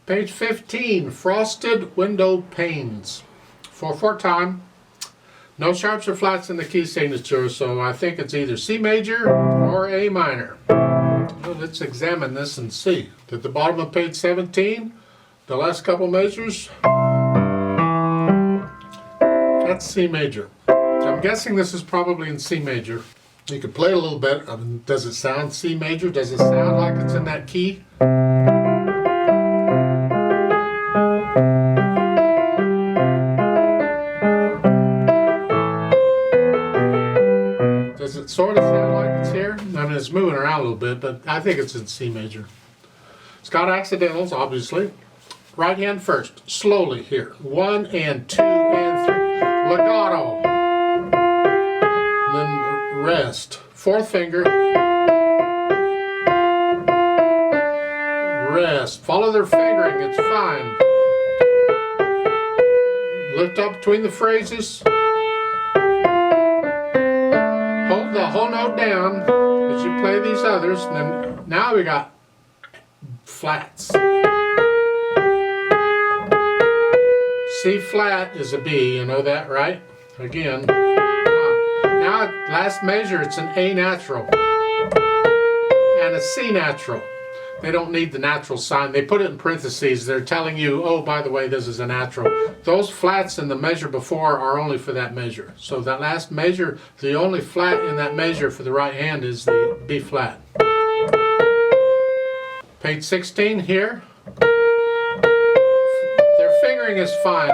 Page 15, Frosted Windowpanes. 4/4 time. No sharps or flats in the key signature, so I think it's either C major or A minor. Well, let's examine this and see. At the bottom of page 17, the last couple measures, that's C major. I'm guessing this is probably in C major. You could play a little bit. Does it sound C major? Does it sound like it's in that key? Does it sort of sound like it's here? I mean, it's moving around a little bit, but I think it's in C major. It's got accidentals, obviously. Right hand first, slowly here. 1 and 2 and 3. Legato. Then rest. Fourth finger. Rest. Follow their fingering, it's fine. Lift up between the phrases. Hold the whole note down as you play these others. And then now we got flats. C flat is a B, you know that, right? Again. Now, last measure, it's an A natural and a C natural. They don't need the natural sign. They put it in parentheses. They're telling you, oh, by the way, this is a natural. Those flats in the measure before are only for that measure. So that last measure, the only flat in that measure for the right hand is the B flat. Page 16 here. Their fingering is fine.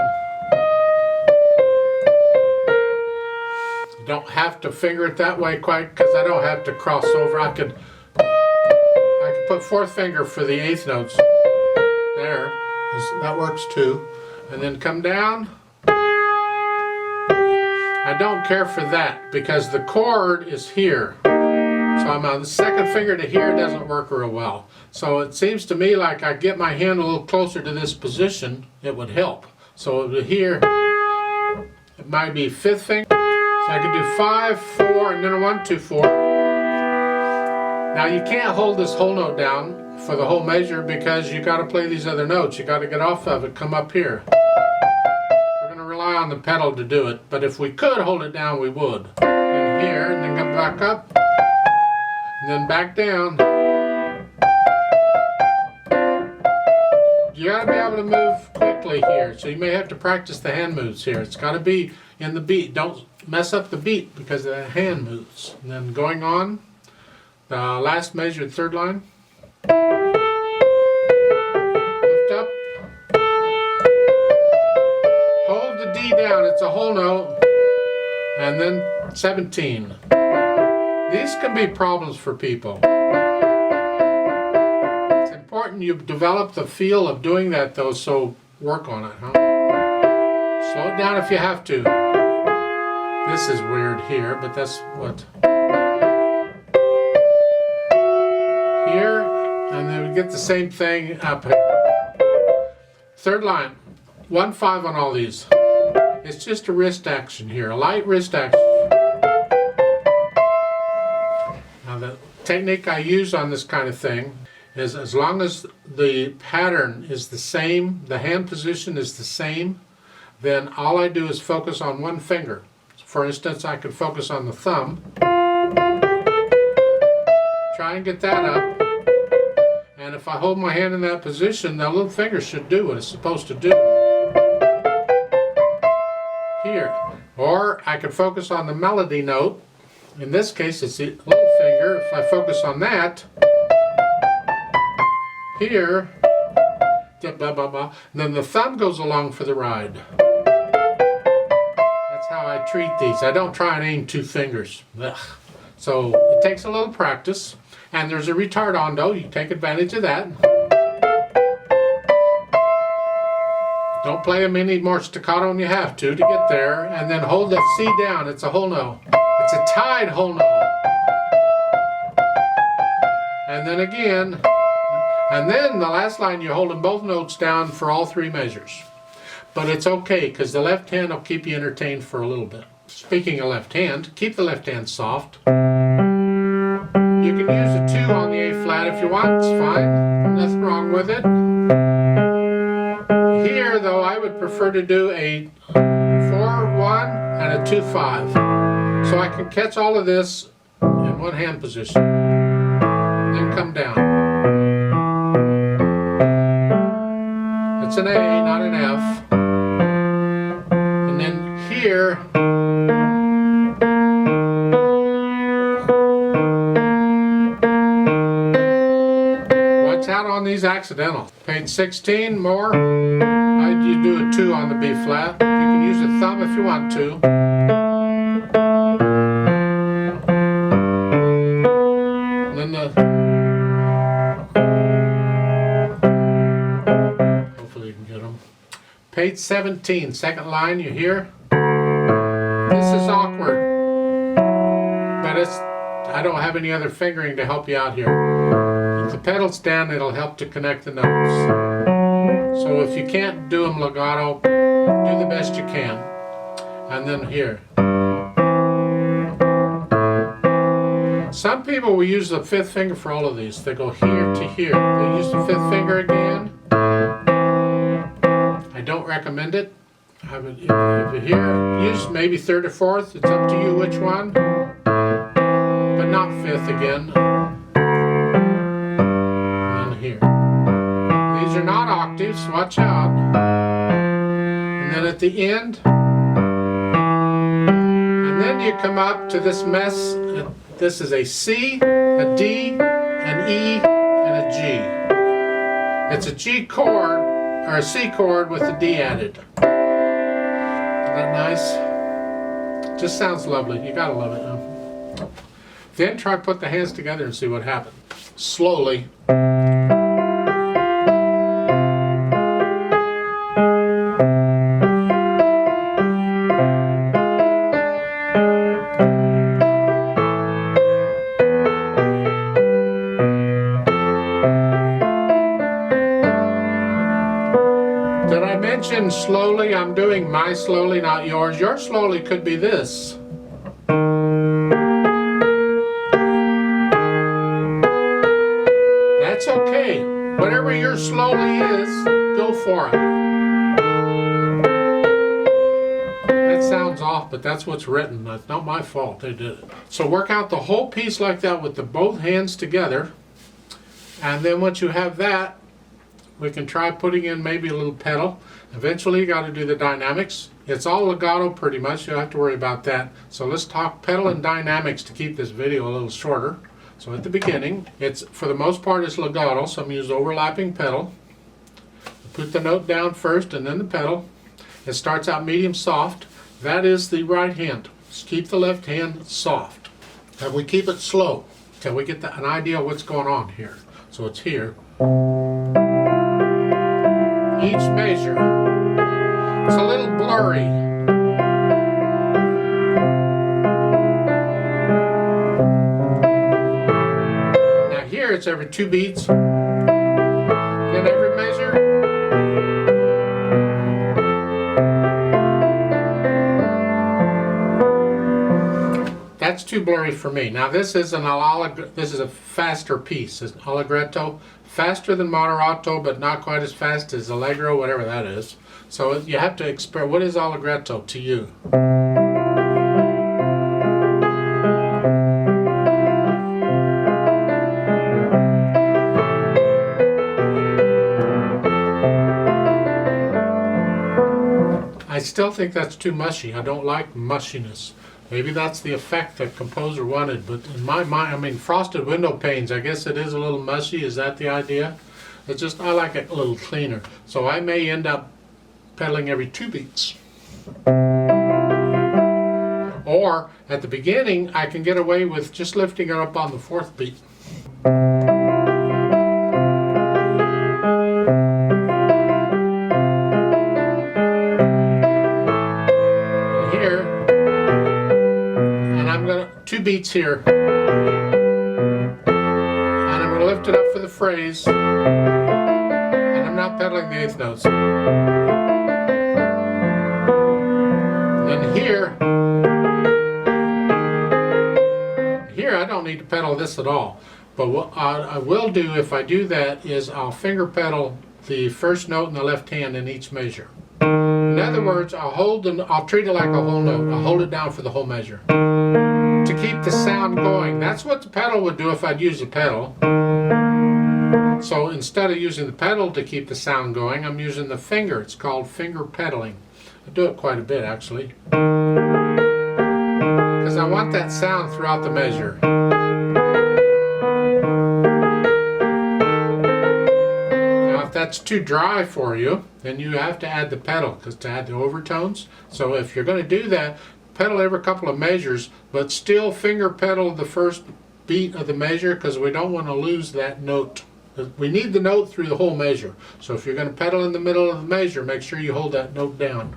You don't have to finger it that way quite, because I don't have to cross over. I could put fourth finger for the eighth notes. There. That works too. And then come down. I don't care for that because the chord is here. So I'm on the second finger to here doesn't work real well. So it seems to me like I get my hand a little closer to this position, it would help. So here, it might be fifth finger. So I could do 5, 4, and then a 1, 2, 4. Now you can't hold this whole note down for the whole measure because you got to play these other notes. You got to get off of it, come up here. We're going to rely on the pedal to do it, but if we could hold it down, we would. And here, and then come back up, and then back down. You got to be able to move quickly here, so you may have to practice the hand moves here. It's got to be in the beat. Don't mess up the beat because of the hand moves. And then going on, the last measured third line. Lift up. Hold the D down, it's a whole note. And then 17. These can be problems for people. It's important you develop the feel of doing that though, so work on it, huh? Slow it down if you have to. This is weird here, but that's what... Here, and then we get the same thing up here. Third line, 1, 5 on all these. It's just a wrist action here, a light wrist action. Now the technique I use on this kind of thing is as long as the pattern is the same, the hand position is the same, then all I do is focus on one finger. For instance, I could focus on the thumb. Try and get that up. And if I hold my hand in that position, that little finger should do what it's supposed to do. Here. Or I could focus on the melody note. In this case, it's the little finger. If I focus on that, here, blah, blah, blah, and then the thumb goes along for the ride. That's how I treat these. I don't try and aim 2 fingers. Ugh. So it takes a little practice. And there's a retardando, you take advantage of that. Don't play them any more staccato than you have to get there. And then hold that C down, it's a whole note. It's a tied whole note. And then again. And then the last line you're holding both notes down for all 3 measures. But it's okay, because the left hand will keep you entertained for a little bit. Speaking of left hand, keep the left hand soft. You can use a 2 on the A flat if you want, it's fine. Nothing wrong with it. prefer to do a 4-1 and a 2-5. So I can catch all of this in one hand position. Then come down. It's an A, not an F. And then here, watch out on these accidentals. Page 16, more. You do a 2 on the B flat. You can use a thumb if you want to. And then hopefully you can get them. Page 17, second line, you hear? This is awkward, but I don't have any other fingering to help you out here. If the pedal's down, it'll help to connect the notes. So if you can't do them legato, do the best you can. And then here. Some people will use the 5th finger for all of these. They go here to here. They use the 5th finger again. I don't recommend it. If you hear, use maybe 3rd or 4th. It's up to you which one. But not 5th again. And then here. These are not octaves, watch out. And then at the end, and then you come up to this mess. This is a C, a D, an E, and a G. It's a G chord, or a C chord with a D added. Isn't that nice? Just sounds lovely, you gotta love it. Then try to put the hands together and see what happens. Slowly. Slowly, I'm doing my slowly, not yours. Your slowly could be this. That's okay. Whatever your slowly is, go for it. That sounds off, but that's what's written. That's not my fault. They did it. So work out the whole piece like that with the both hands together. And then once you have that, we can try putting in maybe a little pedal. Eventually you got to do the dynamics. It's all legato pretty much, you don't have to worry about that. So let's talk pedal and dynamics to keep this video a little shorter. So at the beginning, it's for the most part it's legato, so I'm going to use overlapping pedal. Put the note down first and then the pedal. It starts out medium soft. That is the right hand. Just keep the left hand soft. And we keep it slow till we get an idea of what's going on here. So it's here. Each measure, it's a little blurry. Now here it's every 2 beats, then every measure. That's too blurry for me. Now this is this is a faster piece. It's an allegretto. Faster than moderato, but not quite as fast as allegro, whatever that is. So you have to express, what is allegretto to you? I still think that's too mushy. I don't like mushiness. Maybe that's the effect the composer wanted, but in my mind, I mean, Frosted Windowpanes, I guess it is a little mushy. Is that the idea? It's just, I like it a little cleaner. So I may end up pedaling every 2 beats. Or, at the beginning, I can get away with just lifting it up on the 4th beat. Beats here, and I'm going to lift it up for the phrase, and I'm not pedaling the 8th notes. And then here I don't need to pedal this at all, but what I will do if I do that is I'll finger pedal the first note in the left hand in each measure. In other words, I'll treat it like a whole note. I'll hold it down for the whole measure to keep the sound going. That's what the pedal would do if I'd use a pedal. So instead of using the pedal to keep the sound going, I'm using the finger. It's called finger pedaling. I do it quite a bit actually, because I want that sound throughout the measure. Now if that's too dry for you, then you have to add the pedal, because to add the overtones. So if you're going to do that, pedal every couple of measures, but still finger pedal the first beat of the measure, because we don't want to lose that note. We need the note through the whole measure. So if you're going to pedal in the middle of the measure, make sure you hold that note down.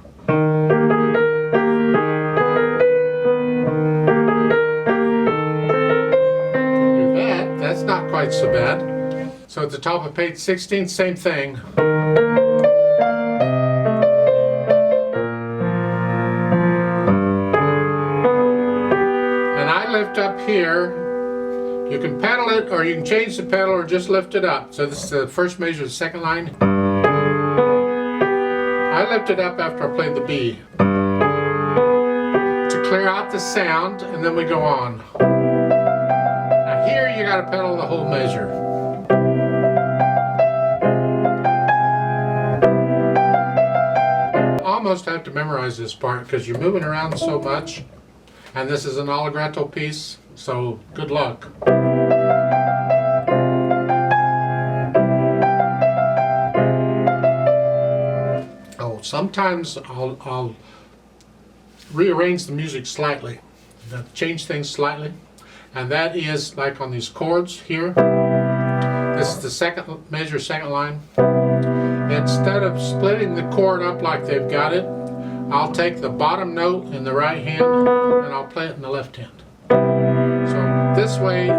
Do that. That's not quite so bad. So at the top of page 16, same thing. And I lift up here. You can pedal it, or you can change the pedal, or just lift it up. So this is the first measure, the second line. I lift it up after I played the B to clear out the sound, and then we go on. Now here you got to pedal the whole measure. Almost have to memorize this part because you're moving around so much, and this is an allegretto piece. So good luck. Oh, sometimes I'll rearrange the music slightly, change things slightly, and that is like on these chords here. This is the second measure, second line. Instead of splitting the chord up like they've got it, I'll take the bottom note in the right hand and I'll play it in the left hand. So this way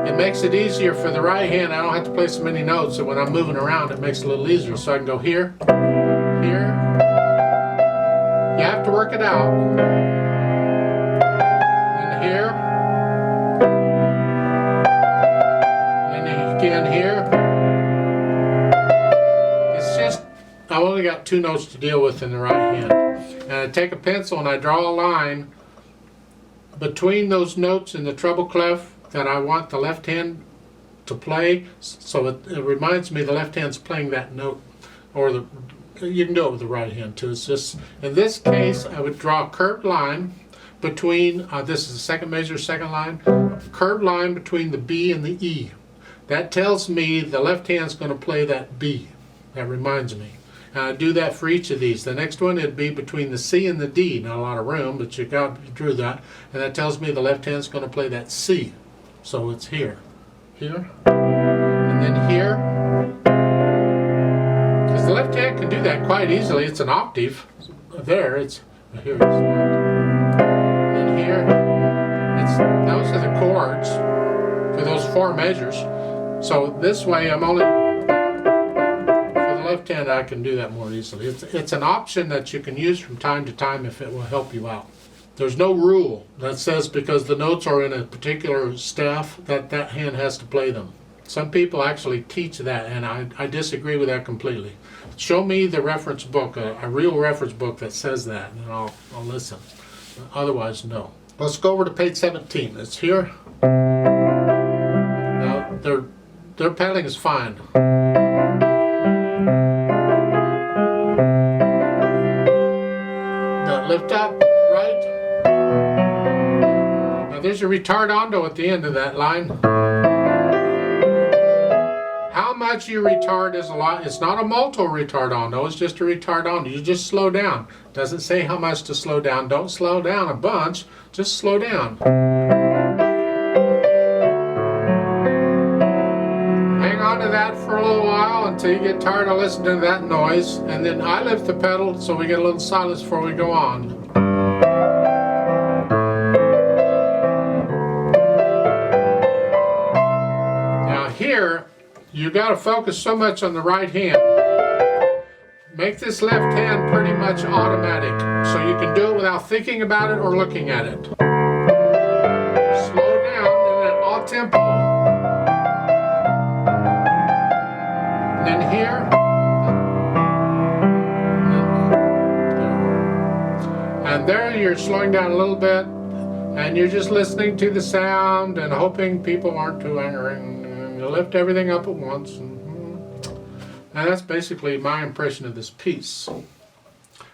it makes it easier for the right hand. I don't have to play so many notes, so when I'm moving around it makes it a little easier. So I can go here, here. You have to work it out. And here. And again here. It's just, I've only got two notes to deal with in the right hand. And I take a pencil and I draw a line between those notes in the treble clef that I want the left hand to play, so it reminds me the left hand's playing that note, or you can do it with the right hand too. It's just, in this case, I would draw a curved line between, this is the second measure, second line, curved line between the B and the E. That tells me the left hand's going to play that B. That reminds me. And I do that for each of these. The next one, it'd be between the C and the D. Not a lot of room, but you drew that. And that tells me the left hand's going to play that C. So it's here. Here. And then here. Because the left hand can do that quite easily. It's an octave. There, it's, here it's not. And here, those are the chords for those four measures. So this way, I'm only, left hand I can do that more easily. It's an option that you can use from time to time if it will help you out. There's no rule that says because the notes are in a particular staff that hand has to play them. Some people actually teach that, and I disagree with that completely. Show me the reference book, a real reference book that says that, and I'll listen. Otherwise, no. Let's go over to page 17. It's here. Now, their pedaling is fine. Lift up, right? Now there's a retardando at the end of that line. How much you retard is a lot. It's not a molto retardando, it's just a retardando. You just slow down. Doesn't say how much to slow down. Don't slow down a bunch, just slow down. Hang on to that for a little while until you get tired of listening to that noise, and then I lift the pedal so we get a little silence before we go on. Now here, you got to focus so much on the right hand. Make this left hand pretty much automatic, so you can do it without thinking about it or looking at it. Slow down and then all tempo. And then here. And there you're slowing down a little bit, and you're just listening to the sound and hoping people aren't too angry. And you lift everything up at once. And that's basically my impression of this piece.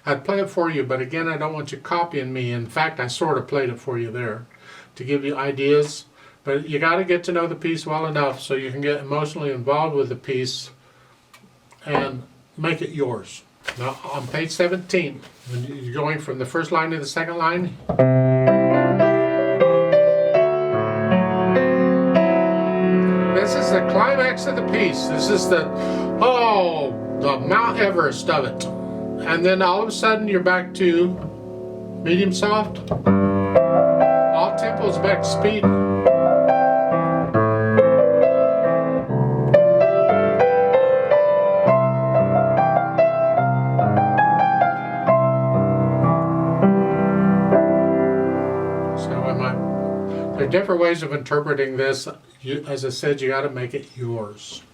I'd play it for you, but again, I don't want you copying me. In fact, I sort of played it for you there to give you ideas. But you got to get to know the piece well enough so you can get emotionally involved with the piece and make it yours. Now, on page 17, when you're going from the first line to the second line, this is the climax of the piece. This is the Mount Everest of it. And then all of a sudden you're back to medium soft. All tempos back to speed. There are different ways of interpreting this. As I said, you got to make it yours.